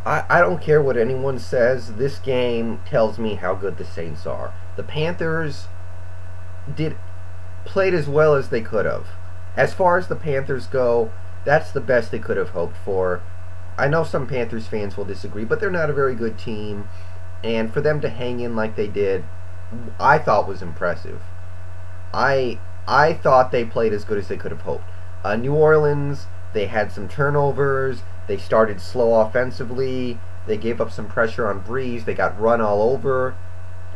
I don't care what anyone says. This game tells me how good the Saints are. The Panthers did played as well as they could have. As far as the Panthers go, that's the best they could have hoped for. I know some Panthers fans will disagree, but they're not a very good team, and for them to hang in like they did, I thought was impressive. I thought they played as good as they could have hoped. New Orleans, they had some turnovers. They started slow offensively. They gave up some pressure on Breeze. They got run all over,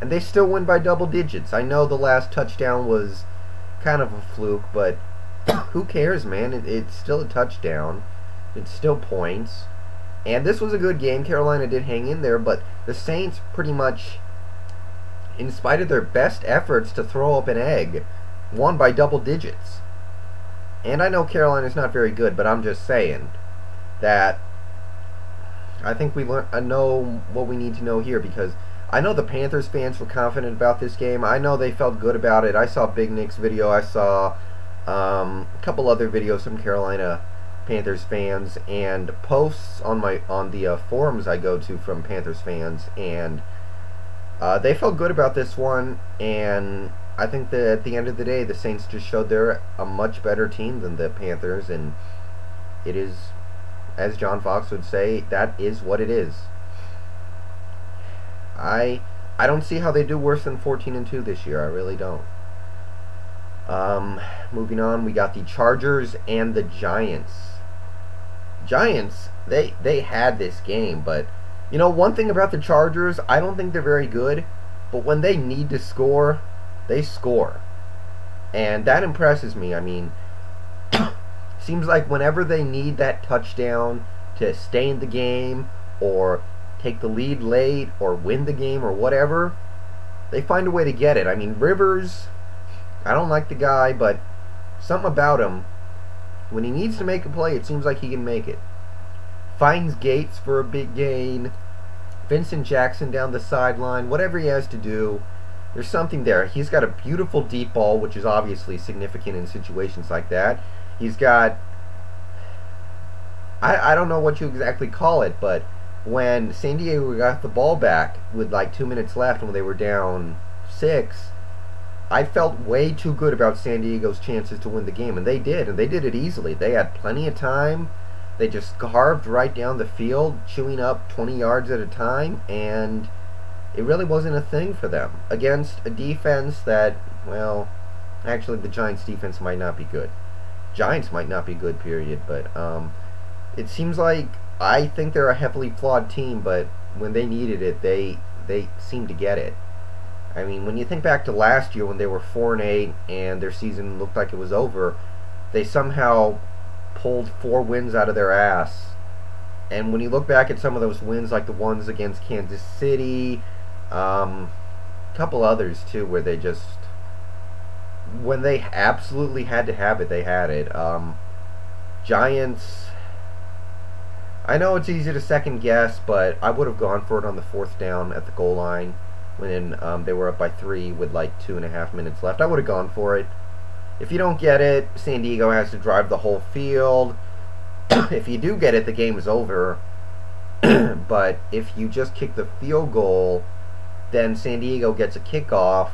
and they still win by double digits. I know the last touchdown was kind of a fluke, but who cares, man? It's still a touchdown. It's still points. And this was a good game. Carolina did hang in there, but the Saints pretty much, in spite of their best efforts to throw up an egg, won by double digits. And I know Carolina's not very good, but I'm just saying that I think I know what we need to know here, because I know the Panthers fans were confident about this game. I know they felt good about it. I saw Big Nick's video. I saw a couple other videos from Carolina Panthers fans and posts on the forums I go to from Panthers fans, and they felt good about this one. And I think that at the end of the day, the Saints just showed they're a much better team than the Panthers, and it is, as John Fox would say, that is what it is. I don't see how they do worse than 14-2 this year. I really don't. Moving on, we got the Chargers and the Giants. Giants, they had this game, but you know, one thing about the Chargers, I don't think they're very good, but when they need to score, they score. And that impresses me. I mean, seems like whenever they need that touchdown to stay in the game or take the lead late or win the game or whatever, they find a way to get it. I mean, Rivers, I don't like the guy, but something about him, when he needs to make a play, it seems like he can make it. Finds Gates for a big gain. Vincent Jackson down the sideline. Whatever he has to do, there's something there. He's got a beautiful deep ball, which is obviously significant in situations like that. He's got, I don't know what you exactly call it, but when San Diego got the ball back with like 2 minutes left when they were down 6, I felt way too good about San Diego's chances to win the game, and they did it easily. They had plenty of time. They just carved right down the field, chewing up 20 yards at a time, and it really wasn't a thing for them against a defense that, well, actually the Giants' defense might not be good. Giants might not be good, period, but it seems like, I think they're a heavily flawed team, but when they needed it, they seemed to get it. I mean, when you think back to last year when they were 4-8 and their season looked like it was over, they somehow pulled 4 wins out of their ass. And when you look back at some of those wins, like the ones against Kansas City, a couple others too, where they just, when they absolutely had to have it, they had it. Giants, I know it's easy to second guess, but I would have gone for it on the 4th down at the goal line when they were up by 3 with like 2.5 minutes left. I would have gone for it. If you don't get it, San Diego has to drive the whole field. If you do get it, the game is over. But if you just kick the field goal, then San Diego gets a kickoff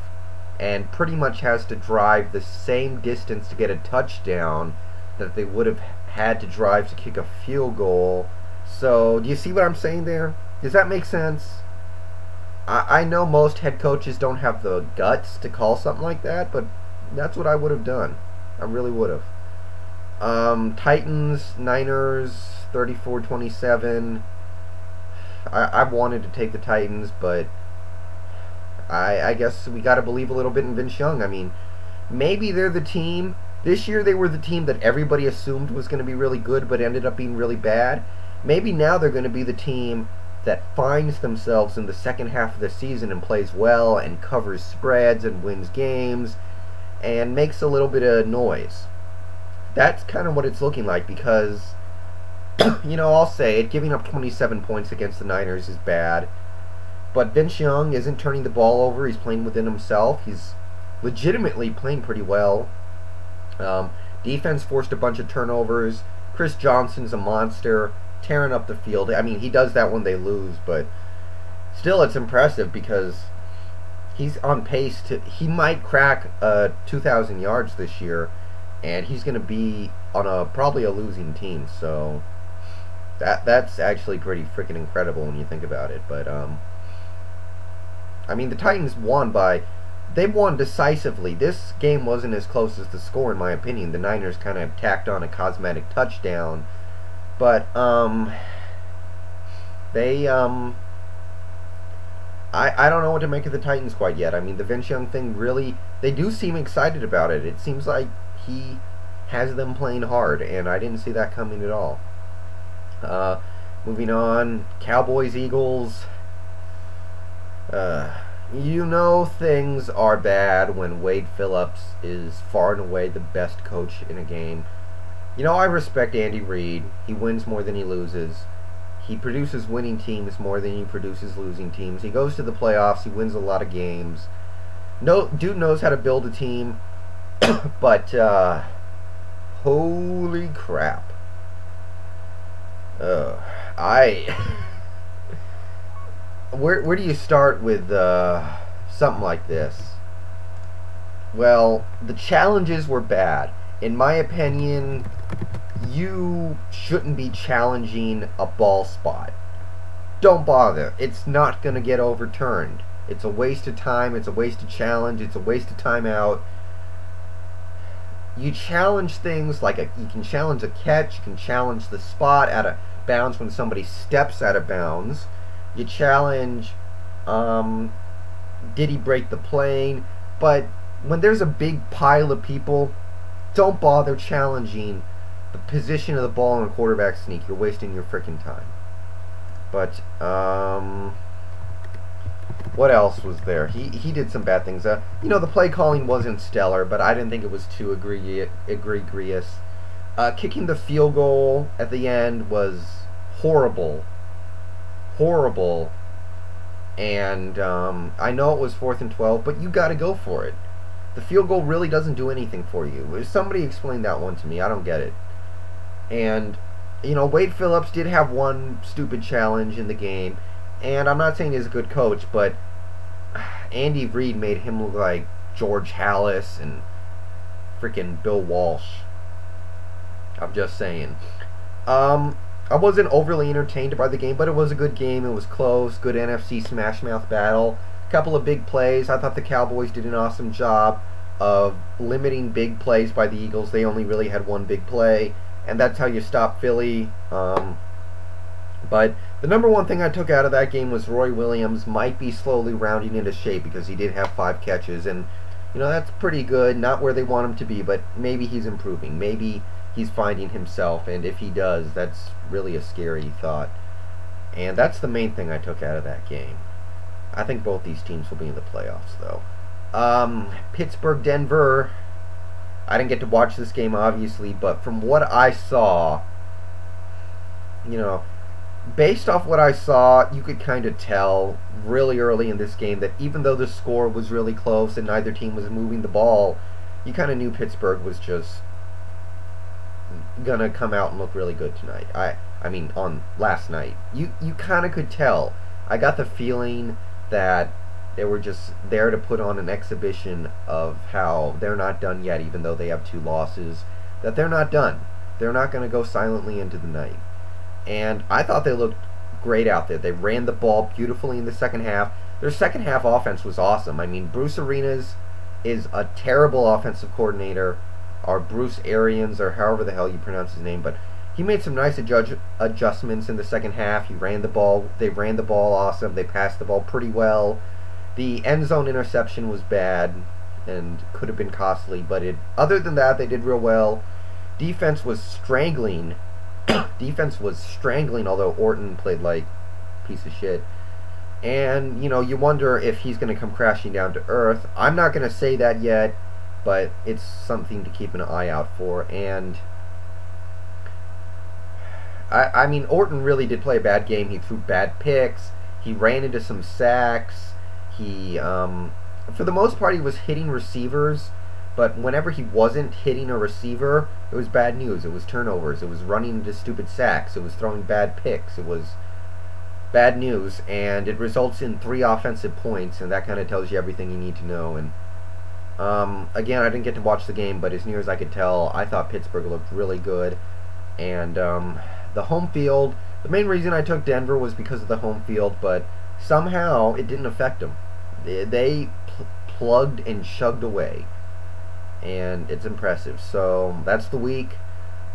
and pretty much has to drive the same distance to get a touchdown that they would have had to drive to kick a field goal. So, do you see what I'm saying there? Does that make sense? I know most head coaches don't have the guts to call something like that, but that's what I would have done. I really would have. Titans, Niners, 34-27. I wanted to take the Titans, but I guess we got to believe a little bit in Vince Young. I mean, maybe they're the team. This year they were the team that everybody assumed was going to be really good, but ended up being really bad. Maybe now they're going to be the team that finds themselves in the second half of the season and plays well and covers spreads and wins games and makes a little bit of noise. That's kind of what it's looking like, because, you know, I'll say it, giving up 27 points against the Niners is bad, but Vince Young isn't turning the ball over. He's playing within himself. He's legitimately playing pretty well. Defense forced a bunch of turnovers. Chris Johnson's a monster. tearing up the field. I mean, he does that when they lose, but still, it's impressive because he's on pace to. He might crack 2,000 yards this year, and he's going to be on probably a losing team. So that's actually pretty freaking incredible when you think about it. But I mean, the Titans they won decisively. This game wasn't as close as the score, in my opinion. The Niners kind of tacked on a cosmetic touchdown, but they I don't know what to make of the Titans quite yet. I mean, the Vince Young thing really, they do seem excited about it. It seems like he has them playing hard, and I didn't see that coming at all. Moving on, Cowboys, Eagles. You know things are bad when Wade Phillips is far and away the best coach in a game. You know, I respect Andy Reid. He wins more than he loses. He produces winning teams more than he produces losing teams. He goes to the playoffs. He wins a lot of games. No, dude knows how to build a team. But, holy crap. Where do you start with something like this? Well, the challenges were bad. In my opinion, you shouldn't be challenging a ball spot. Don't bother. It's not going to get overturned. It's a waste of time. It's a waste of challenge. It's a waste of timeout. You challenge things like you can challenge a catch. You can challenge the spot out of bounds when somebody steps out of bounds. You challenge, did he break the plane? But when there's a big pile of people, don't bother challenging the position of the ball in a quarterback sneak. You're wasting your freaking time. But, what else was there? He did some bad things. You know, the play calling wasn't stellar, but I didn't think it was too egregious. Kicking the field goal at the end was horrible. Horrible. And I know it was 4th and 12, but you got to go for it. The field goal really doesn't do anything for you. Somebody explain that one to me. I don't get it. And, you know, Wade Phillips did have one stupid challenge in the game. And I'm not saying he's a good coach, but Andy Reid made him look like George Halas and freaking Bill Walsh. I'm just saying. I wasn't overly entertained by the game, but it was a good game. It was close. Good NFC smash mouth battle. Couple of big plays. I thought the Cowboys did an awesome job of limiting big plays by the Eagles. They only really had one big play, and that's how you stop Philly. But the number one thing I took out of that game was Roy Williams might be slowly rounding into shape because he did have 5 catches, and you know, that's pretty good. Not where they want him to be, but maybe he's improving. Maybe he's finding himself, and if he does, that's really a scary thought. And that's the main thing I took out of that game. I think both these teams will be in the playoffs, though. Pittsburgh, Denver. I didn't get to watch this game, obviously, but from what I saw, you know, based off what I saw, you could kind of tell really early in this game that even though the score was really close and neither team was moving the ball, you kind of knew Pittsburgh was just gonna come out and look really good tonight. I mean, on last night, you kind of could tell. I got the feeling that they were just there to put on an exhibition of how they're not done yet, even though they have 2 losses. That they're not done. They're not going to go silently into the night. And I thought they looked great out there. They ran the ball beautifully in the second half. Their second half offense was awesome. I mean, Bruce Arians is a terrible offensive coordinator, or Bruce Arians, or however the hell you pronounce his name, but he made some nice adjustments in the second half. He ran the ball. They ran the ball awesome. They passed the ball pretty well. The end zone interception was bad and could have been costly, but other than that, they did real well. Defense was strangling. Defense was strangling, although Orton played like a piece of shit. And, you know, you wonder if he's going to come crashing down to earth. I'm not going to say that yet, but it's something to keep an eye out for. And I mean, Orton really did play a bad game. He threw bad picks. He ran into some sacks. He, for the most part, he was hitting receivers. But whenever he wasn't hitting a receiver, It was bad news. It was turnovers. It was running into stupid sacks. It was throwing bad picks. It was bad news, and it results in 3 offensive points, and that kind of tells you everything you need to know. And again, I didn't get to watch the game, but as near as I could tell, I thought Pittsburgh looked really good. And the home field, the main reason I took Denver was because of the home field, but somehow it didn't affect them. They plugged and chugged away, and it's impressive. So that's the week.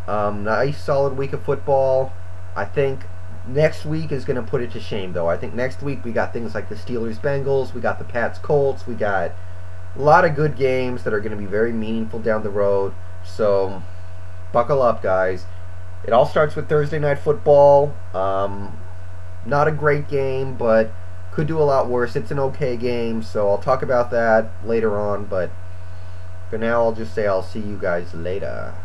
Nice solid week of football. I think next week is going to put it to shame, though. I think next week we got things like the Steelers-Bengals, we got the Pats-Colts, we got a lot of good games that are going to be very meaningful down the road. So buckle up, guys. It all starts with Thursday Night Football. Not a great game, but could do a lot worse. It's an okay game, so I'll talk about that later on. But for now, I'll just say I'll see you guys later.